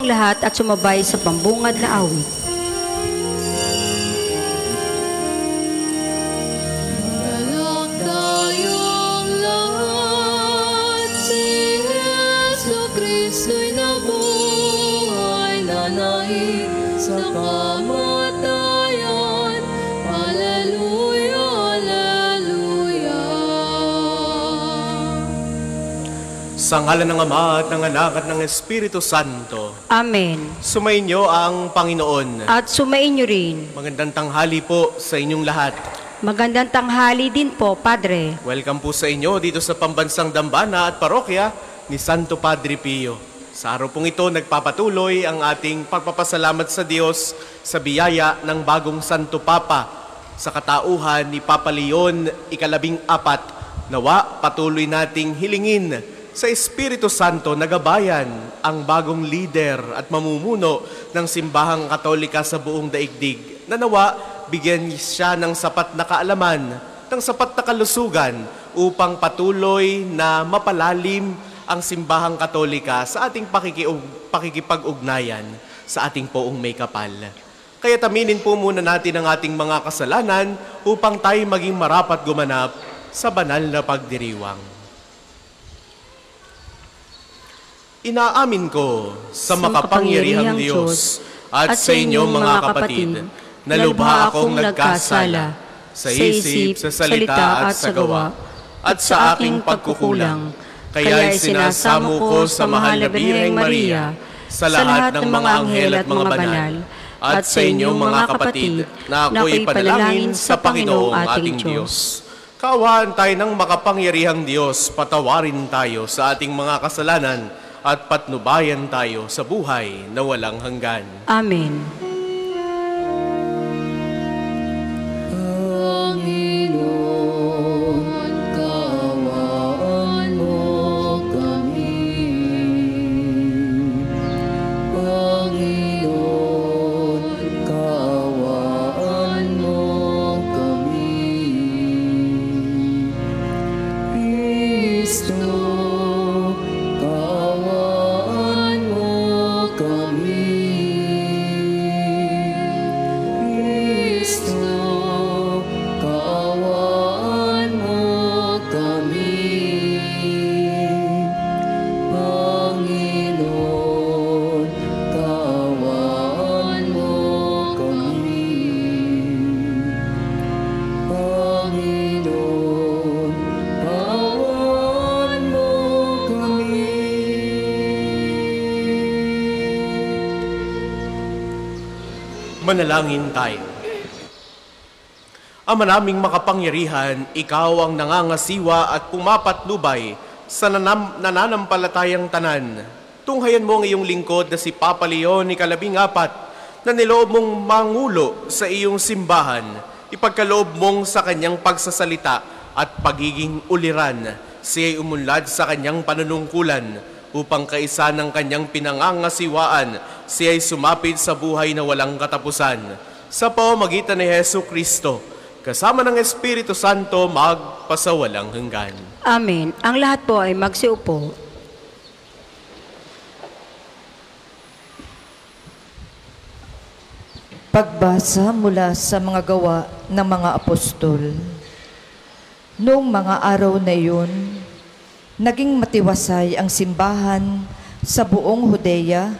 lahat at sumabay sa pambungad na awit. Sa kamatayan, Alleluia, Alleluia. Sa ngalan ng Ama at ng Anak at ng Espiritu Santo. Amen. Sumainyo ang Panginoon. At sumainyo rin. Magandang tanghali po sa inyong lahat. Magandang tanghali din po, Padre. Welcome po sa inyo dito sa Pambansang Dambana at Parokya ni Santo Padre Pio. Sa araw pong ito, nagpapatuloy ang ating pagpapasalamat sa Diyos sa biyaya ng bagong Santo Papa sa katauhan ni Papa Leon ika-14. Nawa, patuloy nating hilingin sa Espiritu Santo na gabayan ang bagong lider at mamumuno ng Simbahang Katolika sa buong daigdig. Na nawa, bigyan siya ng sapat na kaalaman, ng sapat na kalusugan upang patuloy na mapalalim ang Simbahang Katolika sa ating pakikipag-ugnayan sa ating poong may kapal. Kaya taminin po muna natin ang ating mga kasalanan upang tayo maging marapat gumanap sa banal na pagdiriwang. Inaamin ko sa makapangyarihang Diyos at sa inyong mga kapatid na lubha akong nagkasala sa isip, sa salita at sa gawa at sa aking pagkukulang. Kaya isinasamo ko sa mahal na Birheng Maria, sa lahat ng mga anghel at mga banal, at sa inyong mga kapatid, na ako'y panalangin sa Panginoong ating Diyos. Kaawaan tayo ng makapangyarihang Diyos, patawarin tayo sa ating mga kasalanan, at patnubayan tayo sa buhay na walang hanggan. Amen. Manalangin tayo. Ama naming makapangyarihan, ikaw ang nangangasiwa at pumapatnubay sa nananampalatayang tanan. Tunghayan mo ang iyong lingkod na si Papa Leon ika-14 na niloob mong mangulo sa iyong simbahan. Ipagkaloob mong sa kanyang pagsasalita at pagiging uliran. Siya'y umunlad sa kanyang panunungkulan upang kaisa ng kanyang pinangangasiwaan, siya'y sumapit sa buhay na walang katapusan. Sa pamamagitan ni Hesu Kristo, kasama ng Espiritu Santo, magpasawalang hanggan. Amen. Ang lahat po ay magsiupo. Pagbasa mula sa mga gawa ng mga apostol. Noong mga araw na iyon, naging matiwasay ang simbahan sa buong Judea,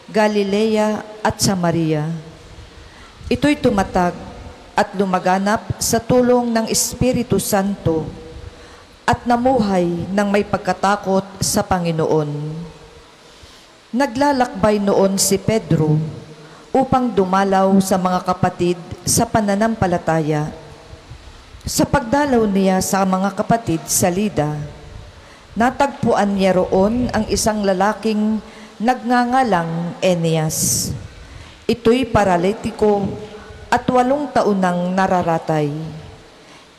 Galilea at Samaria. Ito'y tumatag at lumaganap sa tulong ng Espiritu Santo at namuhay ng may pagkatakot sa Panginoon. Naglalakbay noon si Pedro upang dumalaw sa mga kapatid sa pananampalataya. Sa pagdalaw niya sa mga kapatid sa Lida, natagpuan niya roon ang isang lalaking nagngangalang Eneas. Ito'y paralitiko at 8 taon nang nararatay.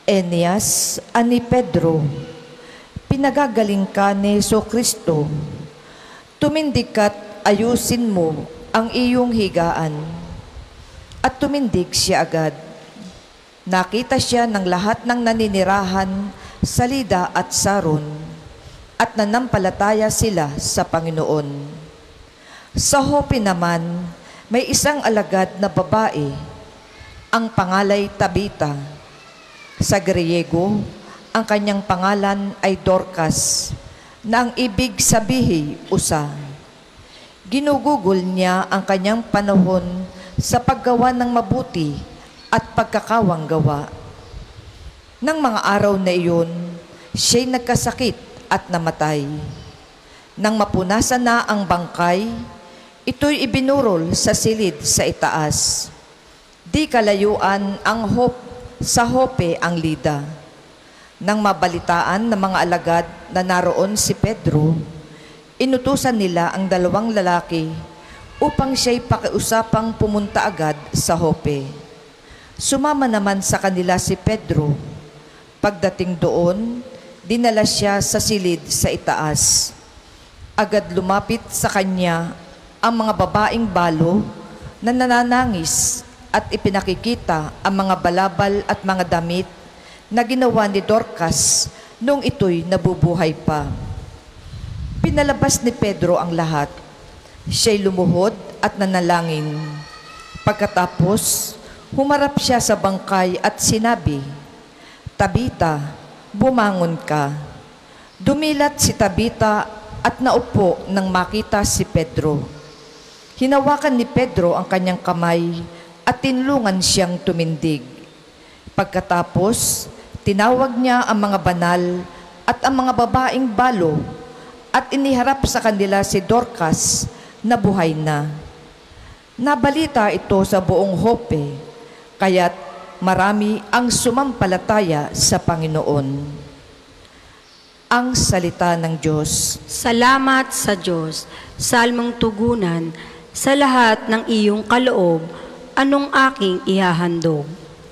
Eneas, ani Pedro, pinagagaling ka ni Jesucristo. Tumindig ka't ayusin mo ang iyong higaan. At tumindig siya agad. Nakita siya ng lahat ng naninirahan sa Lida at Saron, at nanampalataya sila sa Panginoon. Sa Joppe naman, may isang alagad na babae, ang pangalay Tabita. Sa Griego, ang kanyang pangalan ay Dorcas, na ang ibig sabihin, usa. Ginugugol niya ang kanyang panahon sa paggawa ng mabuti at pagkakawang gawa. Nang mga araw na iyon, siya'y nagkasakit at namatay. Nang mapunasan na ang bangkay, ito'y ibinurol sa silid sa itaas. Di kalayuan ang sa Joppe ang Lida. Nang mabalitaan ng mga alagad na naroon si Pedro, inutusan nila ang 2 lalaki upang siya'y pakiusapang pumunta agad sa Joppe. Sumama naman sa kanila si Pedro. Pagdating doon, dinala siya sa silid sa itaas. Agad lumapit sa kanya ang mga babaeng balo na nananangis at ipinakikita ang mga balabal at mga damit na ginawa ni Dorcas nung ito'y nabubuhay pa. Pinalabas ni Pedro ang lahat. Siya'y lumuhod at nanalangin. Pagkatapos, humarap siya sa bangkay at sinabi, "Tabita, bumangon ka." Dumilat si Tabita at naupo nang makita si Pedro. Hinawakan ni Pedro ang kanyang kamay at tinulungan siyang tumindig. Pagkatapos, tinawag niya ang mga banal at ang mga babaeng balo at iniharap sa kanila si Dorcas na buhay na. Nabalita ito sa buong Joppe, kaya't marami ang sumampalataya sa Panginoon. Ang salita ng Diyos. Salamat sa Diyos. Salmong tugunan, sa lahat ng iyong kaloob, anong aking ihahandog?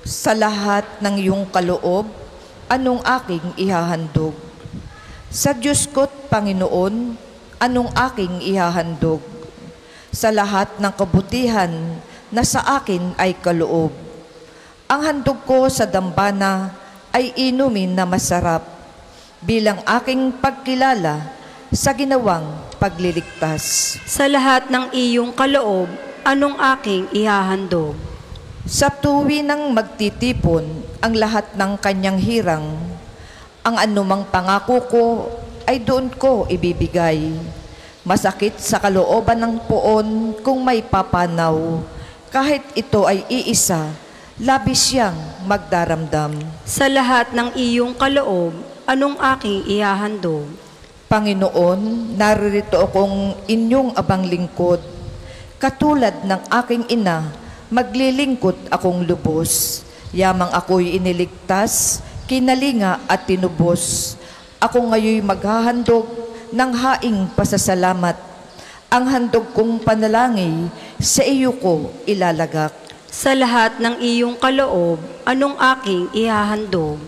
Sa lahat ng iyong kaloob, anong aking ihahandog? Sa Diyos ko't Panginoon, anong aking ihahandog? Sa lahat ng kabutihan na sa akin ay kaloob. Ang handog ko sa dambana ay inumin na masarap bilang aking pagkilala sa ginawang pagliligtas. Sa lahat ng iyong kaloob, anong aking ihahandog? Sa tuwi ng magtitipon ang lahat ng kanyang hirang, ang anumang pangako ko ay doon ko ibibigay. Masakit sa kalooban ng poon kung may papanaw, kahit ito ay iisa, labis siyang magdaramdam. Sa lahat ng iyong kaloob, anong aking ihahandog? Panginoon, naririto akong inyong abang lingkod. Katulad ng aking ina, maglilingkod akong lubos. Yamang ako'y iniligtas, kinalinga at tinubos. Ako ngayoy maghahandog ng haing pasasalamat. Ang handog kong panalangin, sa iyo ko ilalagak. Sa lahat ng iyong kaloob, anong aking ihahandog?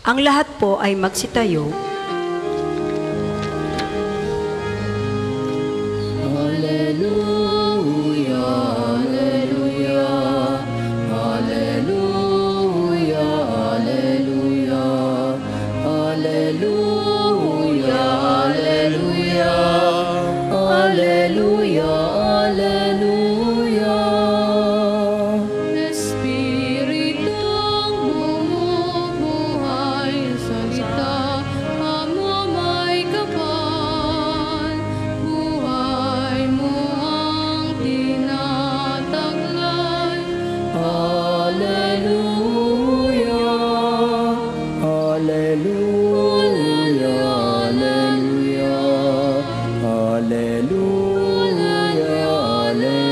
Ang lahat po ay magsitayo. Hallelujah, hallelujah, hallelujah, hallelujah, hallelujah, hallelujah, hallelujah. Espiritong bumubuhay sa salita, amo may kapal, buhay mo ang tinataglay. Hallelujah, hallelujah, hallelujah, hallelujah,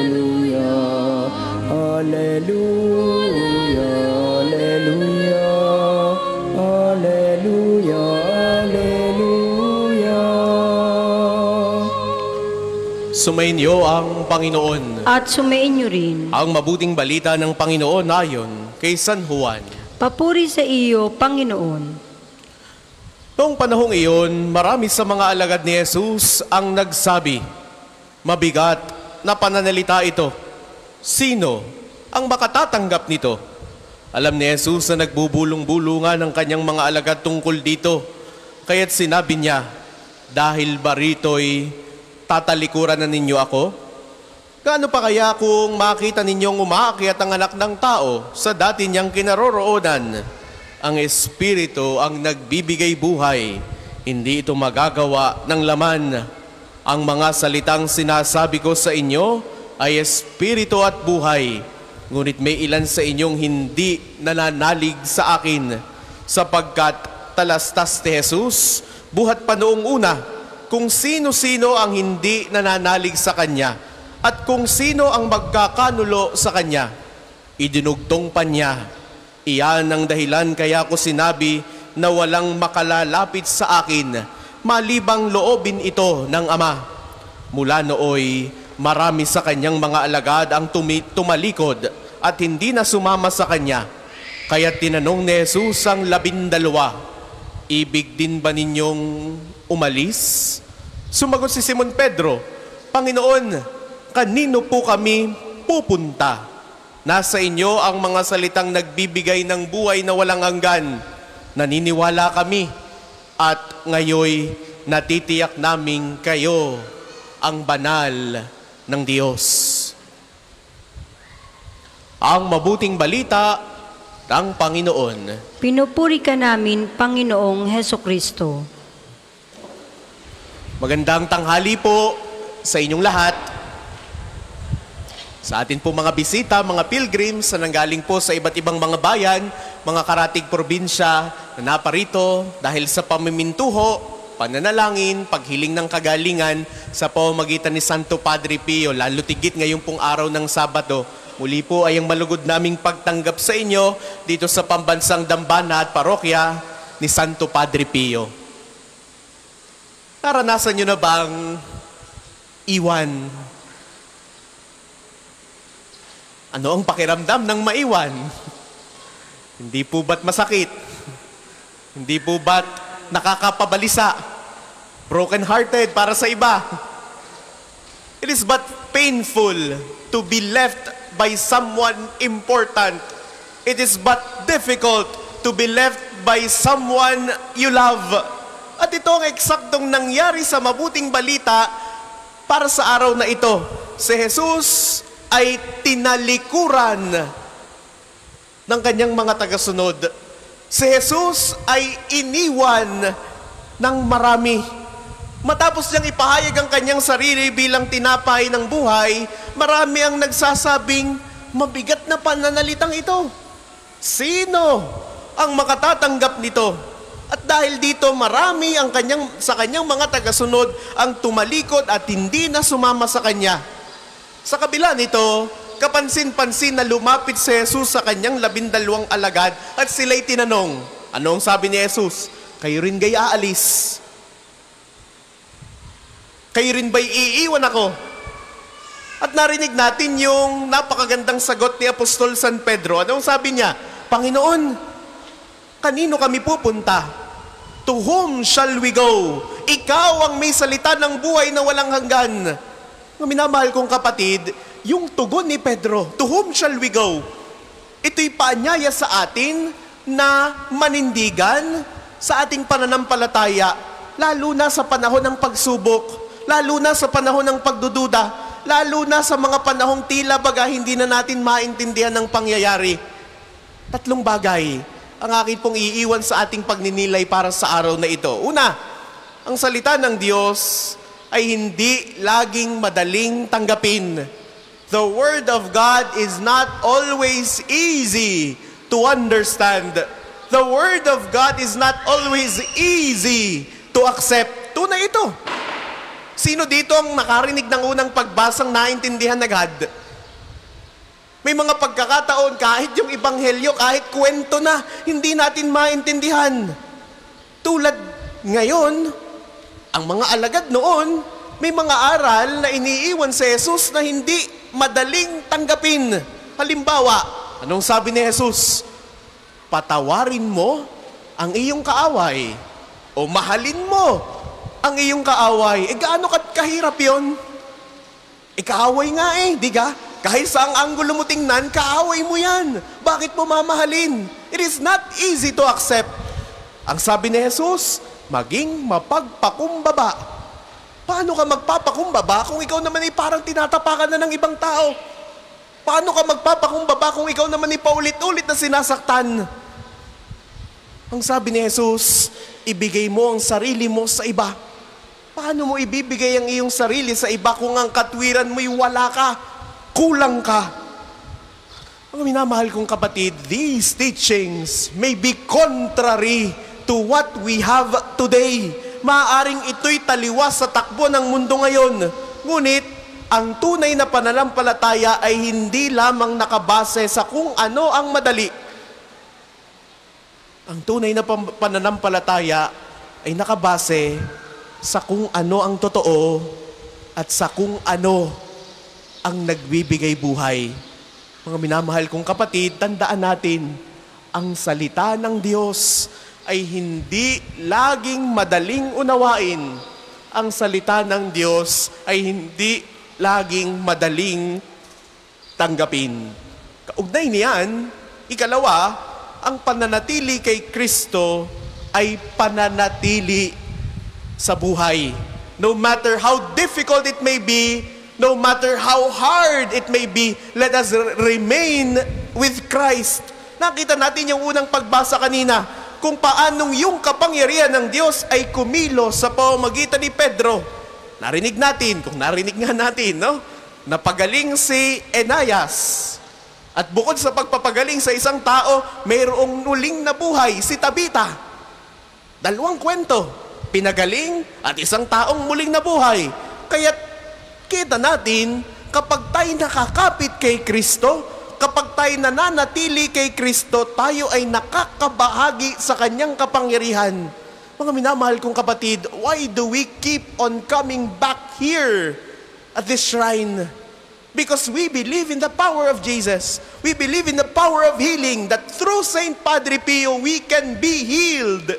hallelujah, hallelujah, hallelujah, hallelujah, hallelujah. Sumainyo ang Panginoon. At sumainyo rin. Ang mabuting balita ng Panginoon ayon kay San Juan. Papuri sa iyo, Panginoon. Noong panahong iyon, marami sa mga alagad ni Jesus ang nagsabi, "Mabigat na pananalita ito. Sino ang makatatanggap nito?" Alam ni Jesus na nagbubulong-bulungan ang kanyang mga alagad tungkol dito. Kaya't sinabi niya, "Dahil ba rito'y tatalikuran na ninyo ako? Gaano pa kaya kung makita ninyong umaakyat ang anak ng tao sa dati niyang kinaroroonan? Ang Espiritu ang nagbibigay buhay, hindi ito magagawa ng laman. Ang mga salitang sinasabi ko sa inyo ay Espiritu at buhay. Ngunit may ilan sa inyong hindi nananalig sa akin, sapagkat talastas ni Jesus, buhat pa noong una, kung sino-sino ang hindi nananalig sa Kanya, at kung sino ang magkakanulo sa Kanya, idinugtong pa niya. Iyan ang dahilan kaya ko sinabi na walang makalalapit sa akin, malibang loobin ito ng Ama. Mula nooy, marami sa Kanyang mga alagad ang tumalikod at hindi na sumama sa Kanya. Kaya tinanong ni Jesus ang 12, ibig din ba ninyong umalis? Sumagot si Simon Pedro, Panginoon, kanino po kami pupunta? Nasa inyo ang mga salitang nagbibigay ng buhay na walang hanggan. Naniniwala kami at ngayoy natitiyak naming kayo ang banal ng Diyos. Ang mabuting balita ng Panginoon. Pinupuri ka namin, Panginoong Hesukristo. Magandang tanghali po sa inyong lahat. Sa atin po mga bisita, mga pilgrims na nanggaling po sa iba't ibang mga bayan, mga karatig probinsya na naparito dahil sa pamimintuho, pananalangin, paghiling ng kagalingan sa pamamagitan ni Santo Padre Pio, lalo tigit ngayong pong araw ng Sabado. Muli po ay ang malugod naming pagtanggap sa inyo dito sa pambansang dambana at parokya ni Santo Padre Pio. Naranasan nyo na bang iwan? Ano ang pakiramdam ng maiwan? Hindi po ba't masakit? Hindi po ba't nakakapabalisa? Broken-hearted para sa iba? It is but painful to be left by someone important. It is but difficult to be left by someone you love. At ito ang eksaktong nangyari sa mabuting balita para sa araw na ito. Si Jesus ay tinalikuran ng kanyang mga tagasunod. Si Jesus ay iniwan ng marami. Matapos niyang ipahayag ang kanyang sarili bilang tinapay ng buhay, marami ang nagsasabing, mabigat na pananalitang ito. Sino ang makatatanggap nito? At dahil dito, marami sa kanyang mga tagasunod ang tumalikod at hindi na sumama sa kanya. Sa kabila nito, kapansin-pansin na lumapit si Jesus sa kanyang 12 alagad at sila'y tinanong. Ano ang sabi ni Jesus? Kayo rin ba'y aalis? Kayo rin ba'y iiwan ako? At narinig natin yung napakagandang sagot ni Apostol San Pedro. Ano ang sabi niya? Panginoon, kanino kami pupunta? To whom shall we go? Ikaw ang may salita ng buhay na walang hanggan. Minamahal kong kapatid, yung tugon ni Pedro, to whom shall we go? Ito'y paanyaya sa atin na manindigan sa ating pananampalataya, lalo na sa panahon ng pagsubok, lalo na sa panahon ng pagdududa, lalo na sa mga panahong tila baga hindi na natin maintindihan ng pangyayari. 3 bagay ang akin pong iiwan sa ating pagninilay para sa araw na ito. Una, ang salita ng Diyos ay hindi laging madaling tanggapin. The Word of God is not always easy to understand. The Word of God is not always easy to accept. Tunay ito. Sino dito ang nakarinig ng unang pagbasang naintindihan agad? May mga pagkakataon, kahit yung Ebanghelyo, kahit kwento na, hindi natin maintindihan. Tulad ngayon, ang mga alagad noon, may mga aral na iniiwan si Jesus na hindi madaling tanggapin. Halimbawa, anong sabi ni Jesus? Patawarin mo ang iyong kaaway o mahalin mo ang iyong kaaway. Gaano kahirap yun? Kaaway nga di ka? Kahit sa ang anggulo mo tingnan, kaaway mo yan. Bakit mo mamahalin? It is not easy to accept. Ang sabi ni Jesus, maging mapagpakumbaba. Paano ka magpapakumbaba kung ikaw naman ay parang tinatapakan na ng ibang tao? Paano ka magpapakumbaba kung ikaw naman ay paulit-ulit na sinasaktan? Ang sabi ni Jesus, ibigay mo ang sarili mo sa iba. Paano mo ibibigay ang iyong sarili sa iba kung ang katwiran mo'y wala ka, kulang ka? Mga minamahal kong kapatid, these teachings may be contrary to what we have today. Maaaring ito'y taliwas sa takbo ng mundo ngayon. Ngunit, ang tunay na pananampalataya ay hindi lamang nakabase sa kung ano ang madali. Ang tunay na pananampalataya ay nakabase sa kung ano ang totoo at sa kung ano ang nagbibigay buhay. Mga minamahal kong kapatid, tandaan natin, ang salita ng Diyos ay hindi laging madaling unawain. Ang salita ng Diyos ay hindi laging madaling tanggapin. Kaugnay niyan, ikalawa, ang pananatili kay Kristo ay pananatili sa buhay. No matter how difficult it may be, no matter how hard it may be, let us remain with Christ. Nakita natin yung unang pagbasa kanina, kung paanong yung kapangyarihan ng Diyos ay kumilos sa pamamagitan ni Pedro. Narinig natin, kung narinig nga natin, no? Napagaling si Eneas. At bukod sa pagpapagaling sa isang tao, mayroong nuling na buhay, si Tabita. Dalawang kwento, pinagaling at isang taong muling nabuhay. Kaya kita natin, kapag tayo nakakapit kay Kristo, kapag tayo nananatili kay Kristo, tayo ay nakakabahagi sa kanyang kapangyarihan. Mga minamahal kong kapatid, why do we keep on coming back here at this shrine? Because we believe in the power of Jesus. We believe in the power of healing, that through Saint Padre Pio, we can be healed.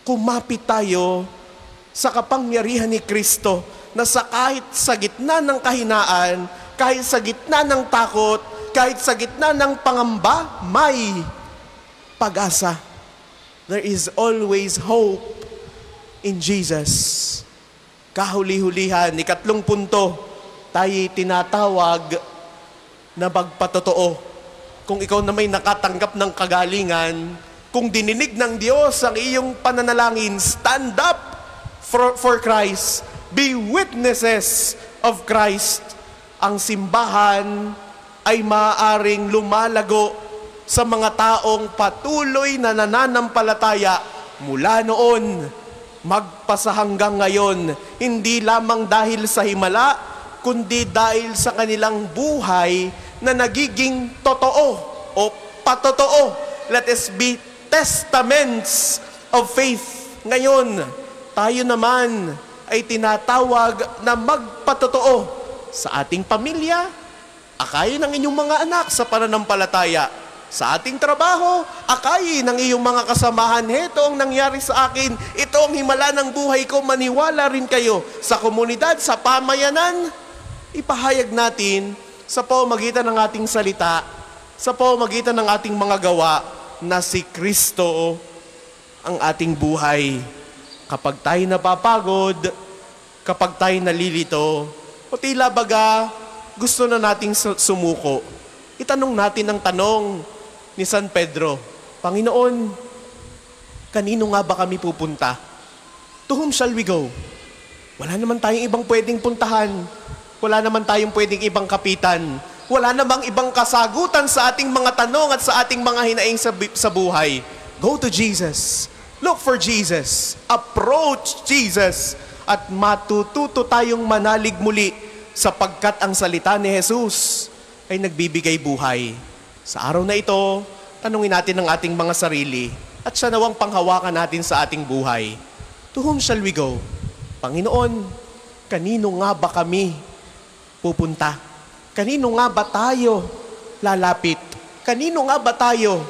Kumapit tayo sa kapangyarihan ni Kristo, na sa kahit sa gitna ng kahinaan, kahit sa gitna ng takot, kahit sa gitna ng pangamba, may pag-asa. There is always hope in Jesus. Kahuli-hulihan, ikatlong punto, tayo tinatawag na magpatotoo. Kung ikaw na may nakatanggap ng kagalingan, kung dininig ng Diyos ang iyong pananalangin, stand up for Christ. Be witnesses of Christ. Ang simbahan ay maaaring lumalago sa mga taong patuloy na nananampalataya mula noon, magpasa hanggang ngayon, hindi lamang dahil sa himala, kundi dahil sa kanilang buhay na nagiging totoo o patotoo. Let us be testaments of faith. Ngayon, tayo naman ay tinatawag na magpatotoo sa ating pamilya, akayin ng inyong mga anak sa pananampalataya. Sa ating trabaho, akayin ng iyong mga kasamahan. Ito ang nangyari sa akin. Ito ang himala ng buhay ko. Maniwala rin kayo. Sa komunidad, sa pamayanan, ipahayag natin sa pamamagitan ng ating salita, sa pamamagitan ng ating mga gawa, na si Kristo ang ating buhay. Kapag tayo napapagod, kapag tayo nalilito, o tila baga gusto na nating sumuko, itanong natin ang tanong ni San Pedro, Panginoon, kanino nga ba kami pupunta? To whom shall we go? Wala naman tayong ibang pwedeng puntahan. Wala naman tayong pwedeng ibang kapitan. Wala namang ibang kasagutan sa ating mga tanong at sa ating mga hinaing sa buhay. Go to Jesus. Look for Jesus. Approach Jesus. At matututo tayong manalig muli sapagkat ang salita ni Jesus ay nagbibigay buhay. Sa araw na ito, tanungin natin ang ating mga sarili at siya nawang panghawakan natin sa ating buhay. To whom shall we go? Panginoon, kanino nga ba kami pupunta? Kanino nga ba tayo lalapit? Kanino nga ba tayo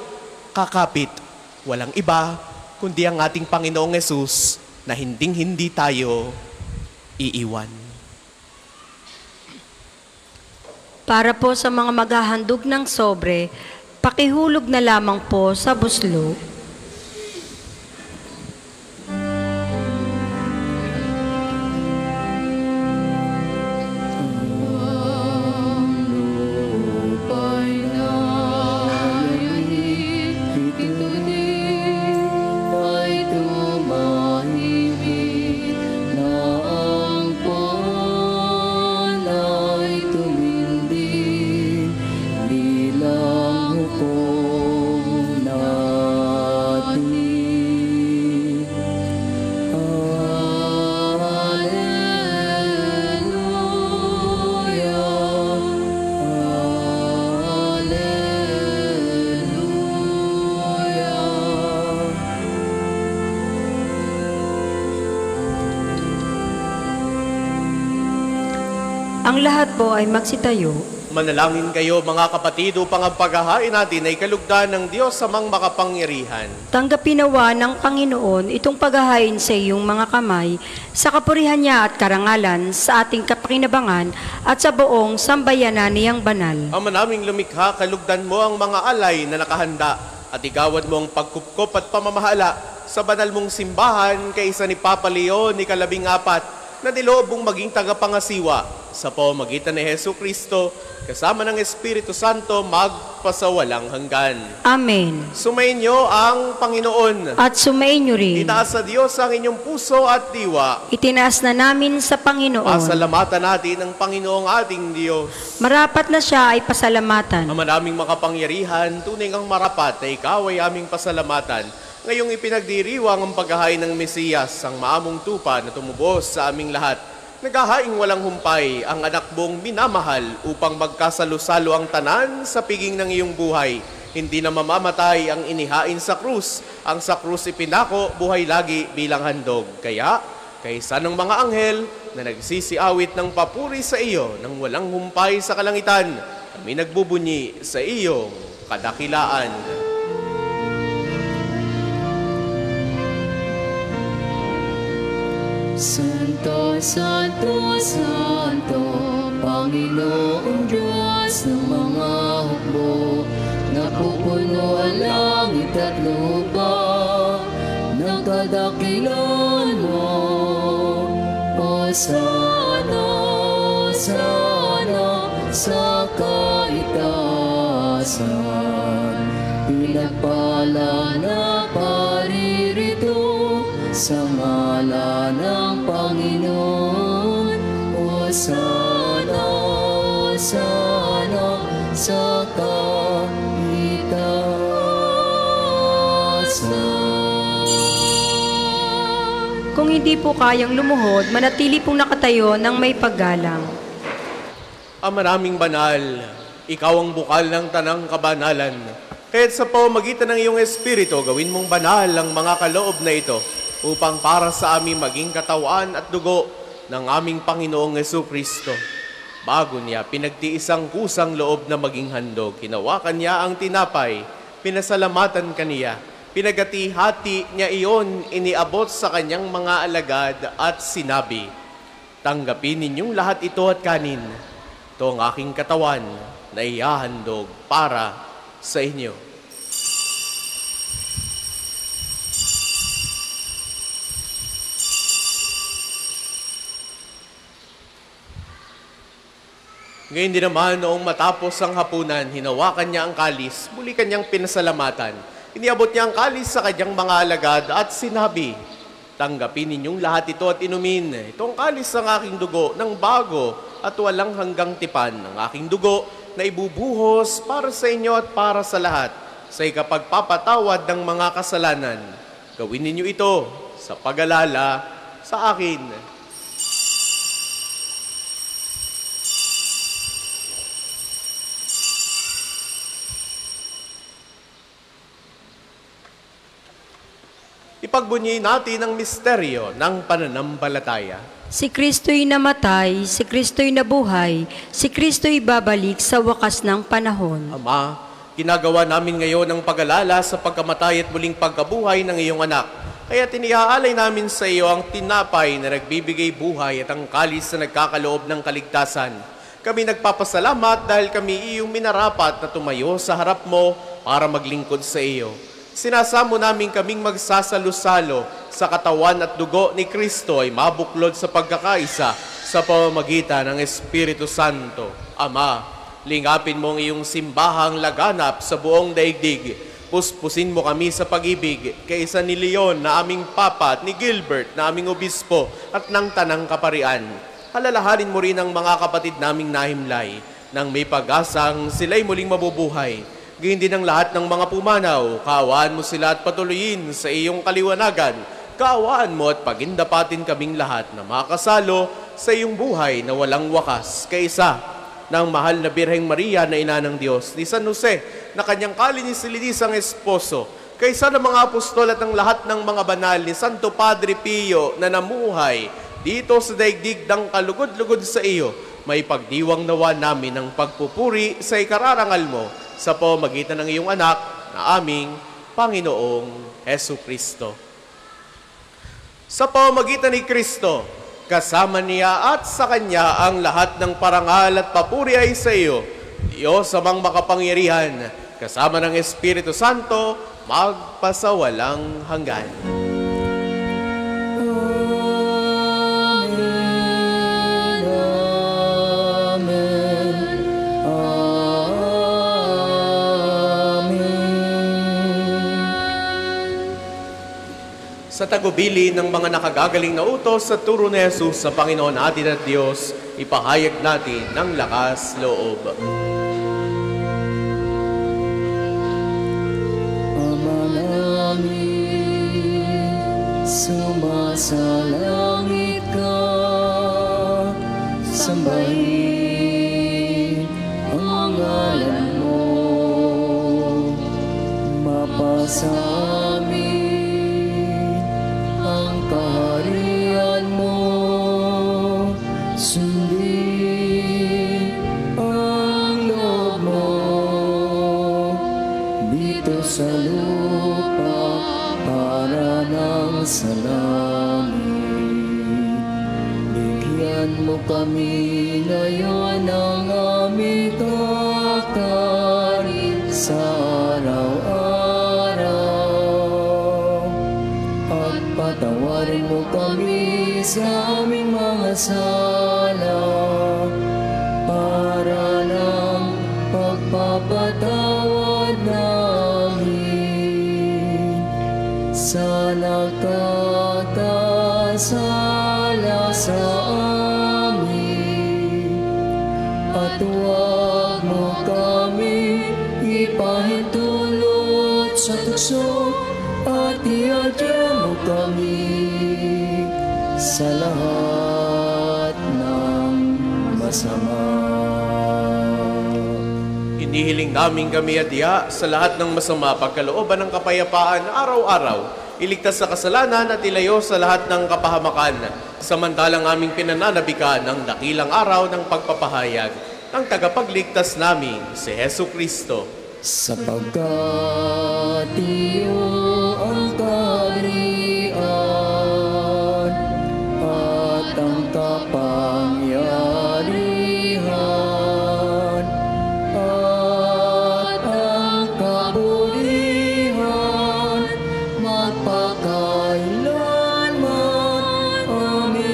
kakapit? Walang iba kundi ang ating Panginoong Hesus na hinding-hindi tayo iiwan. Para po sa mga maghahandog ng sobre, pakihulog na lamang po sa buslo. Ang lahat po ay magsitayo. Manalangin kayo mga kapatid upang ang paghahain natin ay kalugdan ng Diyos Amang makapangyarihan. Tanggapin nawa ng Panginoon itong paghahain sa iyong mga kamay, sa kapurihan niya at karangalan, sa ating kapakinabangan at sa buong sambayanan niyang banal. Ama naming lumikha, kalugdan mo ang mga alay na nakahanda at igawad mo ang pagkupkop at pamamahala sa banal mong simbahan kaysa ni Papa Leon ika-14 na nilobong maging tagapangasiwa sa pamamagitan ni Hesu Kristo kasama ng Espiritu Santo magpasawalang hanggan. Amen. Sumainyo ang Panginoon. At sumainyo rin. Itaas sa Diyos ang inyong puso at diwa. Itinaas na namin sa Panginoon. Pasalamatan natin ang Panginoong ating Diyos. Marapat na siya ay pasalamatan. Ama naming makapangyarihan, tunay ang marapat na ikaw ay aming pasalamatan. Ngayong ipinagdiriwang ang paghahain ng Mesiyas, ang maamong tupa na tumubos sa aming lahat. Naghahaing walang humpay ang anak mong minamahal upang magkasalo-salo ang tanan sa piging ng iyong buhay. Hindi na mamamatay ang inihain sa krus. Ang sa krus ipinako, buhay lagi bilang handog. Kaya, kaysa ng mga anghel na nagsisiawit ng papuri sa iyo nang walang humpay sa kalangitan, kami nagbubunyi sa iyong kadakilaan. Santo, Santo, Santo, Panginoong Diyos ng mga hukbo, napupuno ang langit at lupa, ng kadakilan mo. Hosana, Hosana, sa kaitaasan, pinagpala na paririto, sa ngalan ng Panginoon. Hosana, Hosana, sa kaitaasan. Kung hindi po kayang lumuhod, manatili pong nakatayo ng may paggalang. Ama naming banal, ikaw ang bukal ng tanang kabanalan. Kaya't sa pamamagitan ng iyong Espiritu, gawin mong banal ang mga kaloob na ito, upang para sa aming maging katawan at dugo ng aming Panginoong Jesucristo. Bago niya pinagtiis ang kusang loob na maging handog, hinawakan niya ang tinapay, pinasalamatan kaniya, pinagati-hati niya iyon, iniabot sa kanyang mga alagad at sinabi, "Tanggapin ninyong lahat ito at kanin. Ito ang aking katawan na ihahandog para sa inyo." Ngayon din naman, noong matapos ang hapunan, hinawakan niya ang kalis, muli kanyang pinasalamatan. Iniabot niya ang kalis sa kanyang mga alagad at sinabi, "Tanggapin ninyong lahat ito at inumin. Itong kalis ng aking dugo ng bago at walang hanggang tipan ng aking dugo na ibubuhos para sa inyo at para sa lahat sa ikapagpapatawad ng mga kasalanan. Gawin ninyo ito sa pag-alala sa akin." Ipagbunyi natin ang misteryo ng pananampalataya. Si Kristo'y namatay, si Kristo'y nabuhay, si Kristo'y babalik sa wakas ng panahon. Ama, ginagawa namin ngayon ang pag-alala sa pagkamatay at muling pagkabuhay ng iyong anak. Kaya tinihaalay namin sa iyo ang tinapay na nagbibigay buhay at ang kalis na nagkakaloob ng kaligtasan. Kami nagpapasalamat dahil kami iyong minarapat na tumayo sa harap mo para maglingkod sa iyo. Sinasamo namin kaming magsasalo-salo sa katawan at dugo ni Kristo ay mabuklod sa pagkakaisa sa pamamagitan ng Espiritu Santo. Ama, lingapin mo ang iyong simbahang laganap sa buong daigdig. Puspusin mo kami sa pag-ibig kaysa ni Leon na aming Papa at ni Gilbert na aming Obispo at ng Tanang Kaparian. Halalahanin mo rin ang mga kapatid naming nahimlay nang may pag-asang sila'y muling mabubuhay. Gayun din ang lahat ng mga pumanaw, kaawaan mo sila at patuloyin sa iyong kaliwanagan. Kaawaan mo at pagindapatin kaming lahat na makasalo sa iyong buhay na walang wakas. Kaisa ng mahal na Birheng Maria na ina ng Diyos, ni San Jose na kanyang kalinisilidisang esposo, kaysa ng mga apostol at ng lahat ng mga banal ni Santo Padre Pio na namuhay dito sa daigdig ng kalugod-lugod sa iyo, may pagdiwang nawa namin ng pagpupuri sa ikararangal mo sa pamagitan ng iyong anak na aming Panginoong Hesu Kristo. Sa pamagitan ni Kristo, kasama niya at sa Kanya ang lahat ng parangal at papuri ay sa iyo, Diyos amang makapangyarihan, kasama ng Espiritu Santo, magpasawalang hanggan. Sa tagubili ng mga nakagagaling na utos sa turo ni Jesus sa Panginoon natin at Diyos, ipahayag natin ng lakas loob. Ama namin, sumasalangit ka, sambahin ang ngalan mo, mapasa kaharian mo, sundin ang loob mo, dito sa lupa para ng sa langit. Bigyan mo kami ngayon ng aming kakanin sa araw-araw, at patawarin mo kami sa aming mga sala, para ng pagpapatawad namin sa nagkakasala sa amin. At huwag mo kami ipahintulot sa tukso, at iadya mo kami sa lahat ng masama. Inihiling namin kami adya sa lahat ng masama, pagkalooban ng kapayapaan araw-araw, iligtas sa kasalanan at ilayo sa lahat ng kapahamakan, samantalang aming pinananabikan ng dakilang araw ng pagpapahayag ng tagapagligtas namin, si Hesu Kristo. Sapagkat iyo ang kaharian at ang kapangyarihan at ang kabutihan magpakailanman. Amen.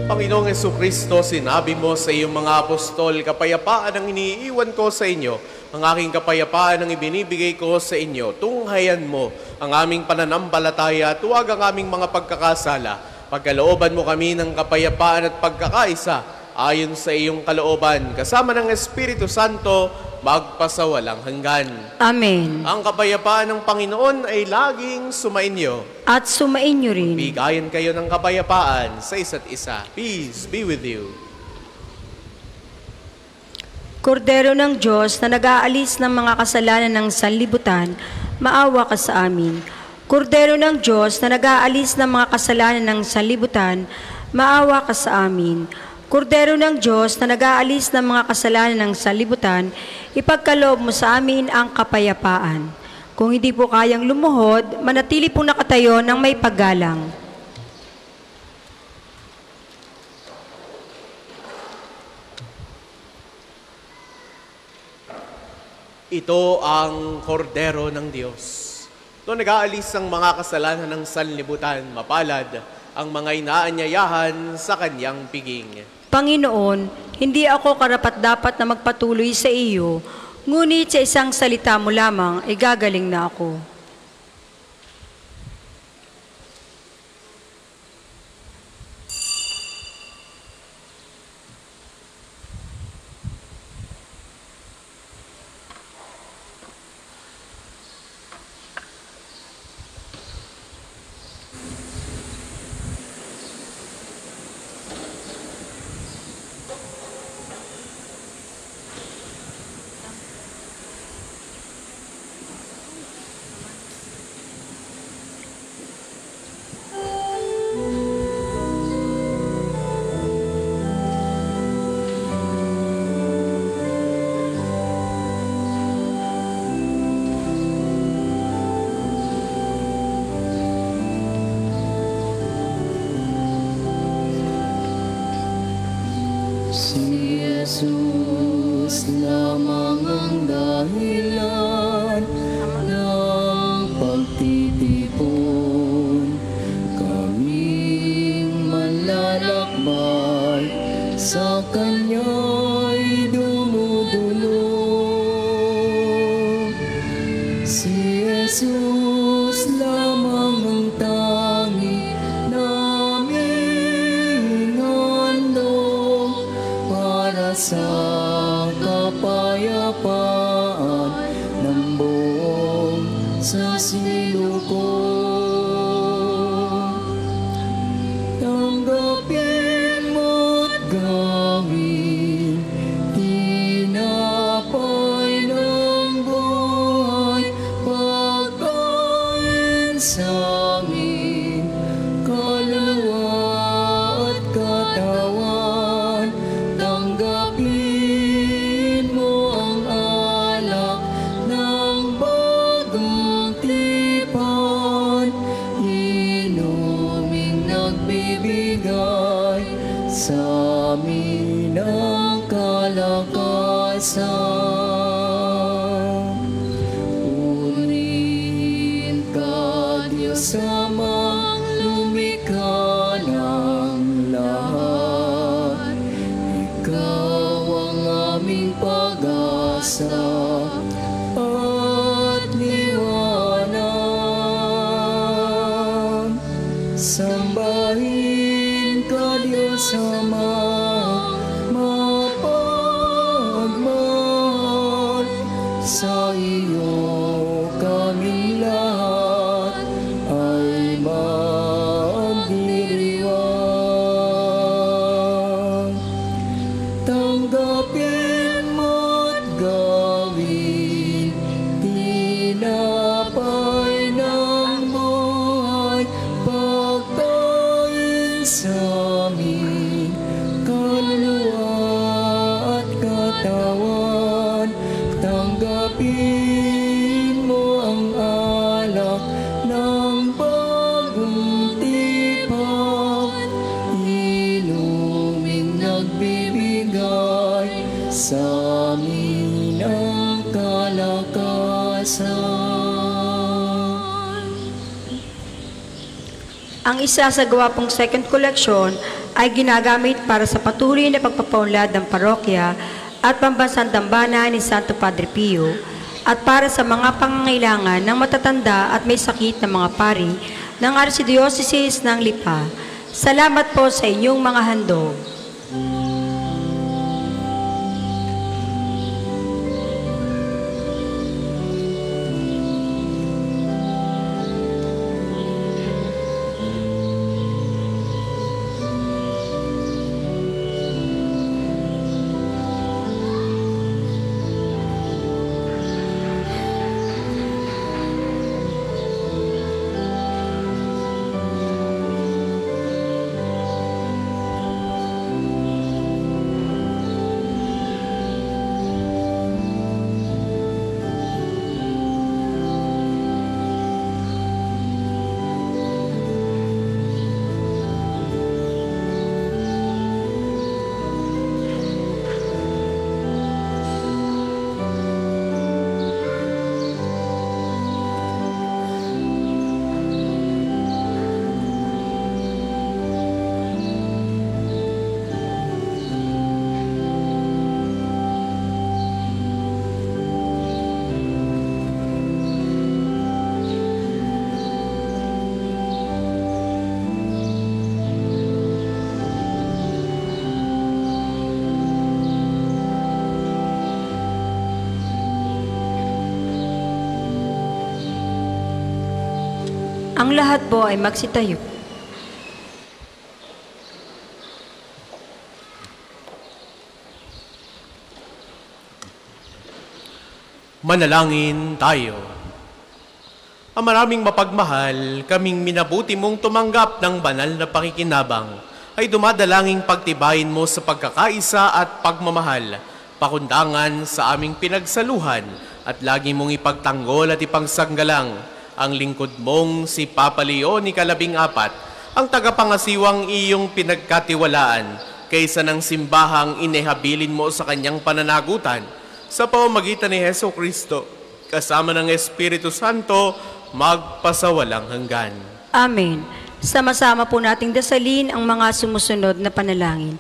Panginoong Jesucristo, sinabi mo sa iyong mga apostol, kapayapaan ang iniiwan ko sa inyo, ang aking kapayapaan ang ibinibigay ko sa inyo. Tunghayan mo ang aming pananampalataya at huwag ang aming mga pagkakasala. Pagkalooban mo kami ng kapayapaan at pagkakaisa ayon sa iyong kalooban, kasama ng Espiritu Santo, magpasawalang hanggan. Amen. Ang kapayapaan ng Panginoon ay laging sumainyo. At sumainyo rin. Bigayan kayo ng kapayapaan sa isa't isa. Peace be with you. Kordero ng Diyos na nag-aalis ng mga kasalanan ng sanlibutan, maawa ka sa amin. Kordero ng Diyos na nag-aalis ng mga kasalanan ng sanlibutan, maawa ka sa amin. Kordero ng Diyos na nag-aalis ng mga kasalanan ng sanlibutan, ipagkaloob mo sa amin ang kapayapaan. Kung hindi po kayang lumuhod, manatili pong nakatayo ng may paggalang. Ito ang kordero ng Diyos. Ito nag-aalis ang mga kasalanan ng sanlibutan, mapalad ang mga inaanyayahan sa kanyang piging. Panginoon, hindi ako karapat-dapat na magpatuloy sa iyo, ngunit sa isang salita mo lamang ay gagaling na ako. Si Jesus lamang ang dahilan ng pagtitipon. Kaming manlalakbay sa Kanya'y dumudulog. Si Jesus lamang ang tangi naming handog para sa kapayapaan ng buong sasiluko. Tanggapin mo't gawin tinapay ng buhay, pagkain sa amin, kaluluwa at katawan. Tanggapin mo ang alak ng bagong tipan, inuming nagbibigay sa amin ng kalakasan. Purihin ka, Diyos Amang lumikha ng lahat. Ikaw ang aming pag-asa at liwanag. Sambahin ka, Diyos Amang mapagmahal. Sa iyo kaming lahat ay magdiriwang. Tanggapin mo't gawin tinapay ng buhay, pagkain sa amin, kaluluwa at katawan. Tanggapin mo ang alak ng bagong tipan, inuming nagbibigay sa amin ang kalakasan. Ang isa sa gawapong second collection ay ginagamit para sa patuloy na pagpapaunlad ng parokya at pambansang dambana ni Santo Padre Pio at para sa mga pangangailangan ng matatanda at may sakit na mga pari ng Archdiocese ng Lipa. Salamat po sa inyong mga handog. Ang lahat po ay magsitayo. Manalangin tayo. Ang maraming mapagmahal, kaming minabuti mong tumanggap ng banal na pakikinabang, ay dumadalangin pagtibayin mo sa pagkakaisa at pagmamahal, pakundangan sa aming pinagsaluhan, at lagi mong ipagtanggol at ipangsanggalang ang lingkod mong si Papa Leon ika-14, ang tagapangasiwang iyong pinagkatiwalaan, kaysa ng simbahang inihabilin mo sa kanyang pananagutan sa pamamagitan ni Heso Kristo, kasama ng Espiritu Santo, magpasawalang hanggan. Amen. Sama-sama po nating dasalin ang mga sumusunod na panalangin.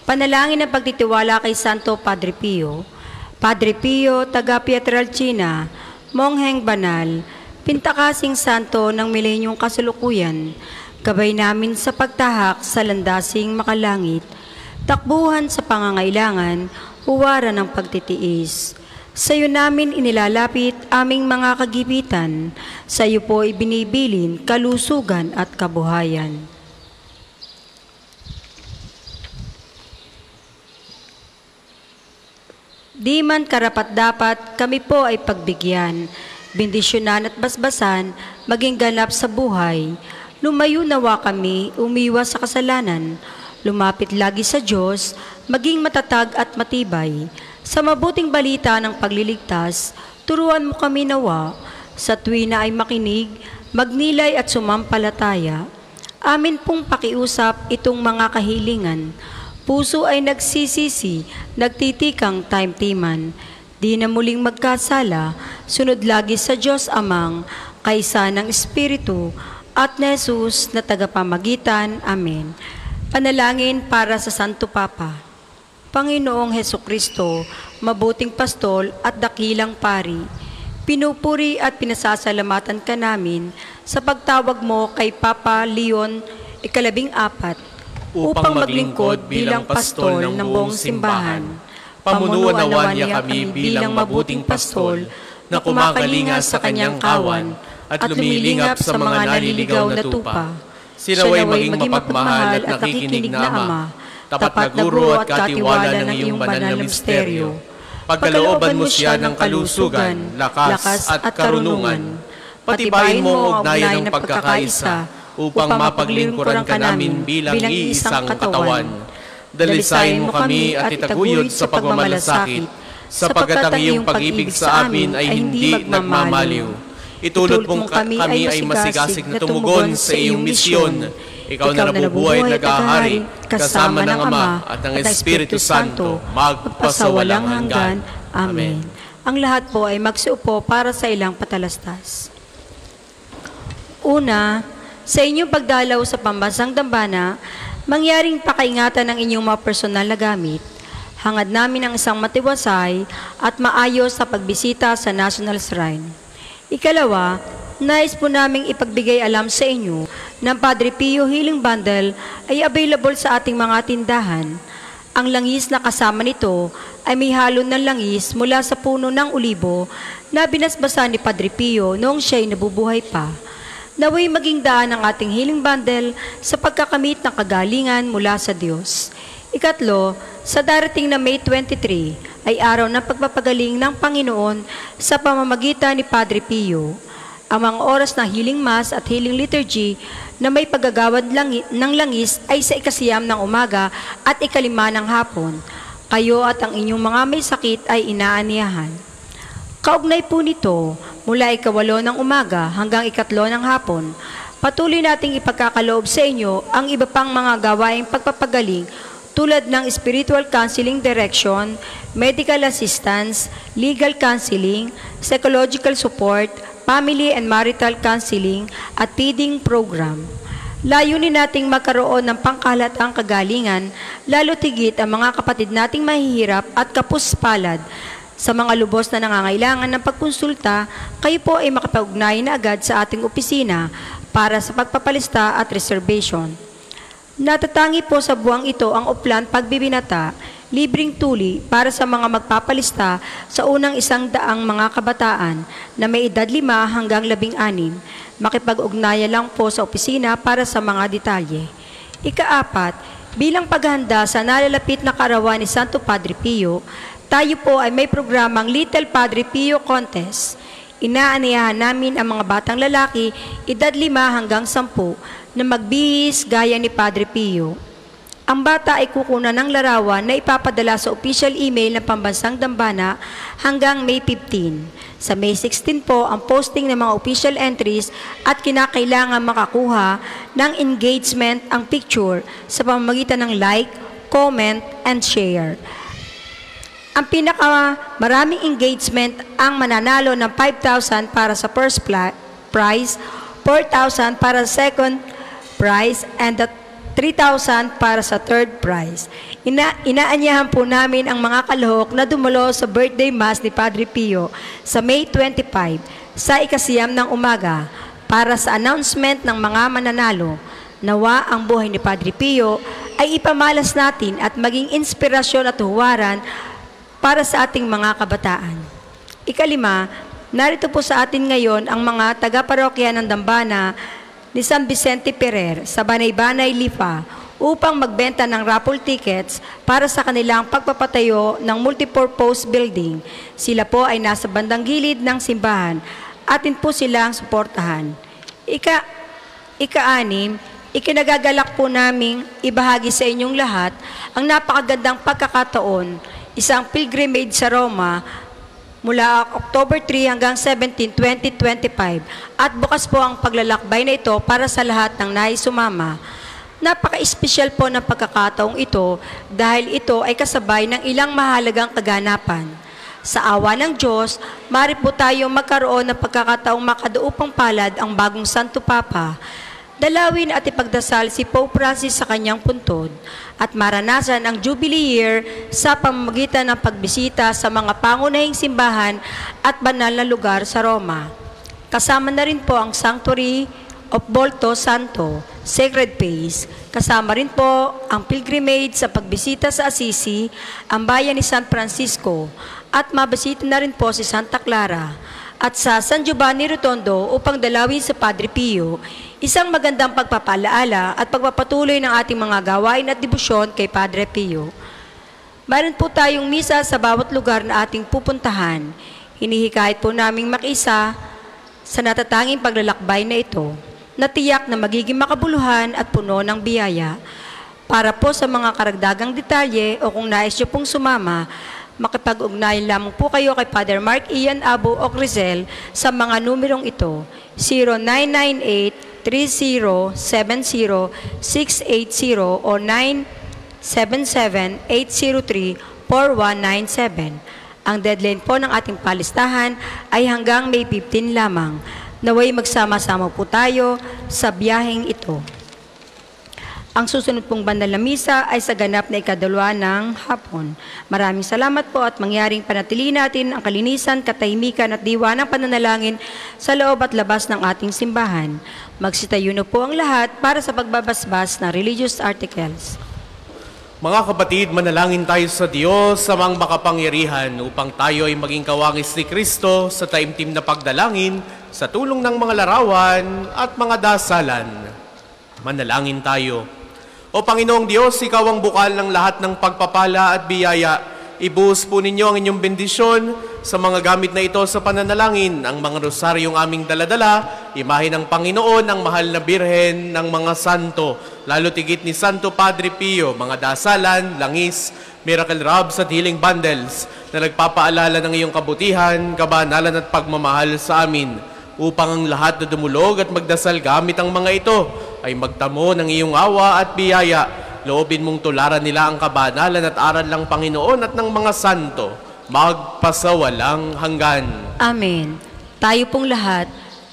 Panalangin ng pagtitiwala kay Santo Padre Pio. Padre Pio, taga Pietrelcina, Mongheng Banal, pintakasing santo ng milenyong kasalukuyan, gabay namin sa pagtahak sa landasing makalangit, takbuhan sa pangangailangan, huwara ng pagtitiis. Sa iyo namin inilalapit aming mga kagipitan, sa iyo po ibinibilin kalusugan at kabuhayan. Di man karapat-dapat kami po ay pagbigyan, bendisyonan at basbasan, maging ganap sa buhay. Lumayo nawa kami, umiwas sa kasalanan, lumapit lagi sa Diyos, maging matatag at matibay. Sa mabuting balita ng pagliligtas, turuan mo kami nawa, sa tuwina ay makinig, magnilay at sumampalataya. Amin pong pakiusap itong mga kahilingan. Puso ay nagsisisi, nagtitikang taimtiman. Di na muling magkasala, sunod lagi sa Diyos Amang, kaysa ng Espiritu, at ni Jesus na tagapamagitan. Amen. Panalangin para sa Santo Papa. Panginoong Hesukristo, mabuting pastol at dakilang pari, pinupuri at pinasasalamatan ka namin sa pagtawag mo kay Papa Leon ika-14 upang maglingkod bilang pastol ng buong simbahan. Pamunuan nawa niya kami bilang mabuting pastol na kumakalinga sa kanyang kawan at lumilingap sa mga naliligaw na tupa. Sinaway maging mapagmahal at nakikinig na Ama, tapat na guro at katiwala ng iyong banal na misteryo. Pagkalooban mo siya ng kalusugan, lakas at karunungan. Patibayin mo ang ugnayan ng pagkakaisa upang mapaglingkuran ka namin bilang iisang katawan. Dalisayin mo kami at itaguyod sa pagmamalasakit, sapagkat ang iyong pag-ibig sa amin ay hindi nagmamaliw. Itulot mong kami ay masigasig na tumugon sa iyong misyon. Ikaw na nabubuhay at nag-ahari, kasama ng Ama at ng Espiritu Santo, magpasawalang hanggan. Amen. Ang lahat po ay magsiupo para sa ilang patalastas. Una, sa inyong pagdalaw sa pambansang dambana, mangyaring pakaingatan ng inyong mga personal na gamit. Hangad namin ang isang matiwasay at maayos sa pagbisita sa National Shrine. Ikalawa, nais po naming ipagbigay alam sa inyo ng Padre Pio Healing Bundle ay available sa ating mga tindahan. Ang langis na kasama nito ay may halo ng langis mula sa puno ng ulibo na binasbasa ni Padre Pio noong siya'y nabubuhay pa. Naway maging daan ang ating Healing Bundle sa pagkakamit ng kagalingan mula sa Diyos. Ikatlo, sa darating na May 23 ay araw ng pagpapagaling ng Panginoon sa pamamagitan ni Padre Pio. Ang mga oras ng Healing Mass at Healing Liturgy na may paggagawad ng langis ay sa 9 ng umaga at 5 ng hapon. Kayo at ang inyong mga may sakit ay inaaniyahan. Kaugnay po nito, mula 8 ng umaga hanggang 3 ng hapon, patuloy nating ipagkakaloob sa inyo ang iba pang mga gawaing pagpapagaling tulad ng spiritual counseling direction, medical assistance, legal counseling, psychological support, family and marital counseling at feeding program. Layunin nating magkaroon ng pangkalatang kagalingan, lalo tigit ang mga kapatid nating mahihirap at kapuspalad. Sa mga lubos na nangangailangan ng pagkonsulta, kayo po ay makapag-ugnay na agad sa ating opisina para sa pagpapalista at reservation. Natatangi po sa buwang ito ang Uplan Pagbibinata, libreng tuli para sa mga magpapalista sa unang 100 mga kabataan na may edad 5 hanggang 16. Makipag-ugnayan lang po sa opisina para sa mga detalye. Ika-4, bilang paghahanda sa nalalapit na kaarawan ni Santo Padre Pio, tayo po ay may programang Little Padre Pio Contest. Inaaniyahan namin ang mga batang lalaki, edad 5 hanggang 10, na magbihis gaya ni Padre Pio. Ang bata ay kukunan ng larawan na ipapadala sa official email ng Pambansang Dambana hanggang May 15. Sa May 16 po ang posting ng mga official entries at kinakailangan makakuha ng engagement ang picture sa pamamagitan ng like, comment, and share. Ang pinakamaraming engagement ang mananalo ng 5,000 para sa first prize, 4,000 para sa second prize, and 3,000 para sa third prize. Inaanyahan po namin ang mga kalahok na dumalo sa birthday mass ni Padre Pio sa May 25 sa 9:00 ng umaga para sa announcement ng mga mananalo. Nawa ang buhay ni Padre Pio ay ipamalas natin at maging inspirasyon at huwaran para sa ating mga kabataan. 5, narito po sa atin ngayon ang mga taga-parokya ng Dambana ni San Vicente Ferrer sa Banay-Banay, Lipa upang magbenta ng raffle tickets para sa kanilang pagpapatayo ng multipurpose building. Sila po ay nasa bandang gilid ng simbahan. Atin po silang suportahan. 6, ikinagagalak po naming ibahagi sa inyong lahat ang napakagandang pagkakataon, isang pilgrimage sa Roma mula October 3 hanggang 17, 2025 at bukas po ang paglalakbay na ito para sa lahat ng nais sumama. Napaka-espesyal po ng pagkakataong ito dahil ito ay kasabay ng ilang mahalagang kaganapan. Sa awa ng Diyos, maaari po tayong magkaroon ng pagkakataong makaduupang palad ang bagong Santo Papa. Dalawin at ipagdasal si Pope Francis sa kanyang puntod at maranasan ang Jubilee Year sa pamamagitan ng pagbisita sa mga pangunahing simbahan at banal na lugar sa Roma. Kasama na rin po ang Sanctuary of Volto Santo, Sacred Place. Kasama rin po ang pilgrimage sa pagbisita sa Assisi, ang bayan ni San Francisco, at mabisita na rin po si Santa Clara. At sa San Giovanni Rotondo upang dalawin sa Padre Pio, isang magandang pagpapalaala at pagpapatuloy ng ating mga gawain at debosyon kay Padre Pio. Mayroon po tayong misa sa bawat lugar na ating pupuntahan. Hinihikayat po naming makiisa sa natatanging paglalakbay na ito, na tiyak na magiging makabuluhan at puno ng biyaya. Para po sa mga karagdagang detalye o kung nais nyo pong sumama, makipag-ugnayan lamang po kayo kay Father Mark Ian Abo Ocrizel sa mga numerong ito, 0998-3070-680 o 977-803-4197. Ang deadline po ng ating palistahan ay hanggang May 15 lamang. Naway magsama-sama po tayo sa biyaheng ito. Ang susunod pong bandal na misa ay sa ganap na 2 ng hapon. Maraming salamat po at mangyaring panatilihin natin ang kalinisan, katahimikan at diwa ng pananalangin sa loob at labas ng ating simbahan. Magsitayo na po ang lahat para sa pagbabasbas ng religious articles. Mga kapatid, manalangin tayo sa Diyos sa mga makapangyarihan upang tayo ay maging kawangis ni Kristo sa taimtim na pagdalangin sa tulong ng mga larawan at mga dasalan. Manalangin tayo. O Panginoong Diyos, Ikaw ang bukal ng lahat ng pagpapala at biyaya. Ibuhos po ninyo ang inyong bendisyon sa mga gamit na ito sa pananalangin, ang mga rosaryong aming daladala, imahe ng Panginoon, ang mahal na birhen ng mga santo, lalo tigit ni Santo Padre Pio, mga dasalan, langis, miracle robes at healing bundles na nagpapaalala ng iyong kabutihan, kabanalan at pagmamahal sa amin, upang ang lahat na dumulog at magdasal gamit ang mga ito ay magtamo ng iyong awa at biyaya. Loobin mong tularan nila ang kabanalan at aral ng Panginoon at ng mga santo, magpasawalang hanggan. Amen. Tayo pong lahat,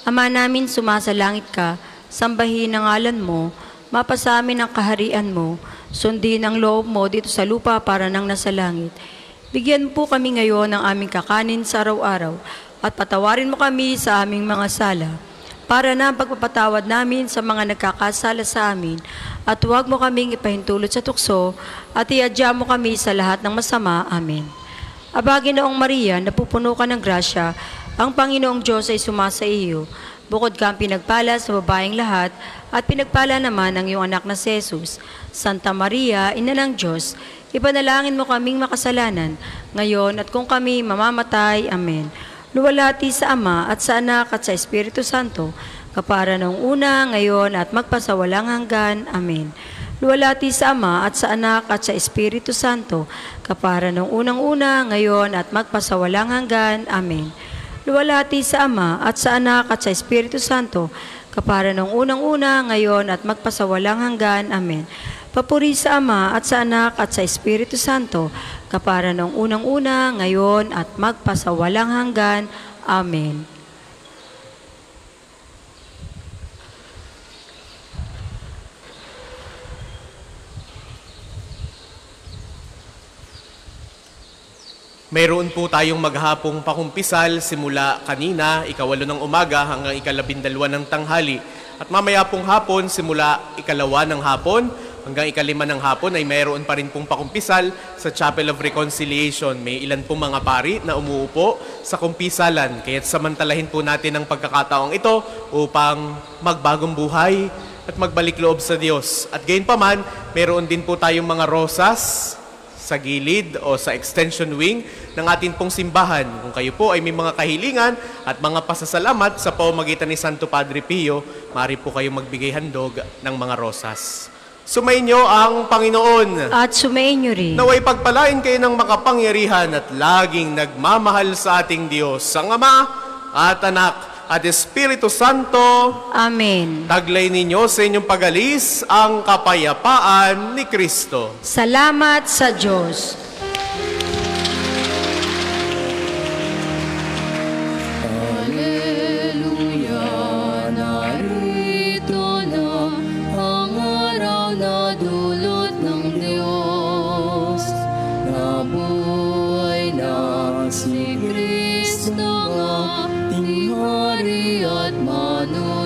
Ama namin sumasalangit ka, sambahin ang ngalan mo, mapasamin ang kaharian mo, sundin ang loob mo dito sa lupa para nang nasa langit. Bigyan po kami ngayon ng aming kakanin sa araw-araw at patawarin mo kami sa aming mga sala, para na ang pagpapatawad namin sa mga nagkakasala sa amin, at huwag mo kaming ipahintulot sa tukso, at iadya mo kami sa lahat ng masama. Amen. Aba, Ginoong Maria, napupuno ka ng grasya, ang Panginoong Diyos ay sumasa iyo. Bukod kang pinagpala sa babaeng lahat, at pinagpala naman ang iyong anak na si Jesus. Santa Maria, Ina ng Diyos, ipanalangin mo kaming makasalanan, ngayon at kung kami mamamatay. Amen. Luwalhati sa Ama at sa Anak at sa Espiritu Santo, kapara noong una, ngayon at magpasawalang hanggan. Amen. Luwalhati sa Ama at sa Anak at sa Espiritu Santo, kapara noong unang-una, ngayon at magpasawalang hanggan. Amen. Luwalhati sa Ama at sa Anak at sa Espiritu Santo, kapara noong unang-una, ngayon at magpasawalang hanggan. Amen. papuri sa Ama at sa Anak at sa Espiritu Santo, kapara noong unang-una, ngayon at magpasawalang hanggan. Amen. Mayroon po tayong maghapong pakumpisal simula kanina, 8 ng umaga hanggang 12 ng tanghali. At mamaya pong hapon, simula 2 ng hapon hanggang 5 ng hapon ay mayroon pa rin pong pakumpisal sa Chapel of Reconciliation. May ilan pong mga pari na umuupo sa kumpisalan. Kaya't samantalahin po natin ang pagkakataong ito upang magbagong buhay at magbalik loob sa Diyos. At gayon pa man, mayroon din po tayong mga rosas sa gilid o sa extension wing ng ating pong simbahan. Kung kayo po ay may mga kahilingan at mga pasasalamat sa pamamagitan ni Santo Padre Pio, maaari po kayong magbigay handog ng mga rosas. Sumainyo ang Panginoon. At sumainyo rin. Naway pagpalain kayo ng makapangyarihan at laging nagmamahal sa ating Diyos, ang Ama at Anak at Espiritu Santo. Amen. Taglay ninyo sa inyong pag-alis ang kapayapaan ni Kristo. Salamat sa Diyos. Alleluia, narito na ang araw na dulot ng Diyos. Nabuhay na si Kristo, ang ating Hari at Mano.